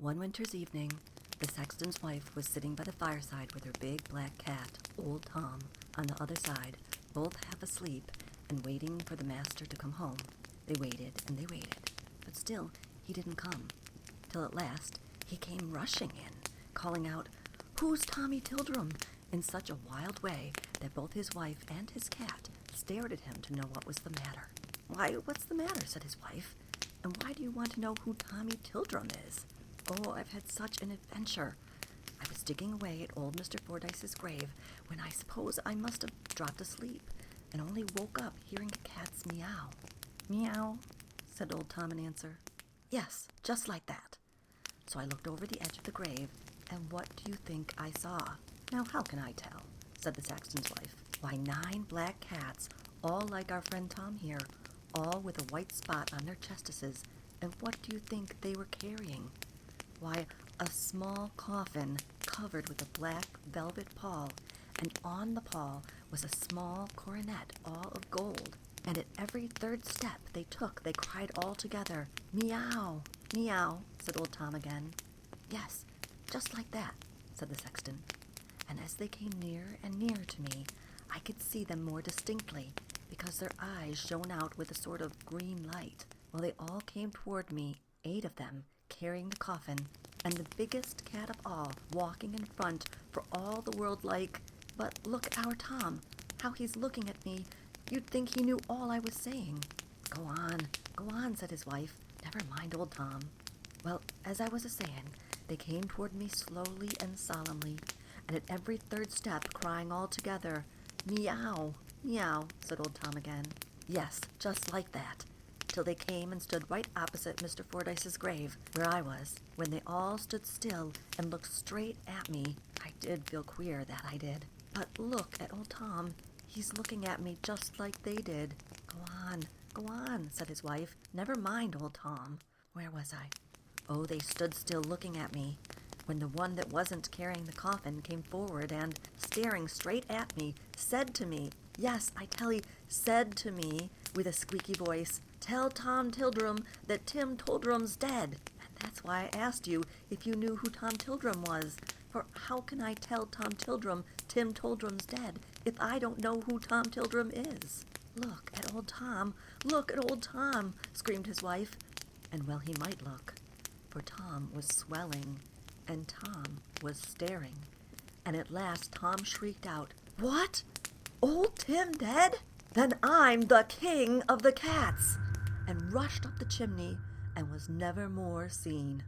One winter's evening, the sexton's wife was sitting by the fireside with her big black cat, Old Tom, on the other side, both half asleep and waiting for the master to come home. They waited and they waited, but still he didn't come, till at last he came rushing in, calling out, "Who's Tommy Tildrum?" in such a wild way that both his wife and his cat stared at him to know what was the matter. "Why, what's the matter?" said his wife. "And why do you want to know who Tommy Tildrum is?" "Oh, I've had such an adventure. I was digging away at old Mr. Fordyce's grave when I suppose I must have dropped asleep and only woke up hearing a cat's meow." "Meow," said old Tom in answer. "Yes, just like that. So I looked over the edge of the grave, and what do you think I saw?" "Now, how can I tell?" said the sexton's wife. "Why, 9 black cats, all like our friend Tom here, all with a white spot on their chestises, and what do you think they were carrying? Why, a small coffin covered with a black velvet pall, and on the pall was a small coronet all of gold. And at every third step they took, they cried all together, 'Meow, meow,'" said old Tom again. "Yes, just like that," said the sexton. "And as they came nearer and nearer to me, I could see them more distinctly, because their eyes shone out with a sort of green light. Well, they all came toward me, 8 of them, carrying the coffin, and the biggest cat of all walking in front for all the world like, but look at our Tom, how he's looking at me. You'd think he knew all I was saying." Go on," said his wife. "Never mind old Tom." "Well, as I was a-saying, they came toward me slowly and solemnly, and at every third step crying all together, 'Meow, meow,'" said old Tom again. "Yes, just like that, till they came and stood right opposite Mr. Fordyce's grave, where I was. When they all stood still and looked straight at me, I did feel queer, that I did. But look at old Tom. He's looking at me just like they did." Go on," said his wife. "Never mind old Tom. Where was I? Oh, they stood still looking at me, when the one that wasn't carrying the coffin came forward and, staring straight at me, said to me, yes, I tell 'ee, said to me, with a squeaky voice, 'Tell Tom Tildrum that Tim Tildrum's dead.' And that's why I asked you if you knew who Tom Tildrum was. For how can I tell Tom Tildrum Tim Tildrum's dead if I don't know who Tom Tildrum is?" "Look at old Tom! Look at old Tom!" screamed his wife. And well he might look, for Tom was swelling, and Tom was staring. And at last Tom shrieked out, "What? Old Tim dead? Then I'm the king of the cats!" and rushed up the chimney and was never more seen.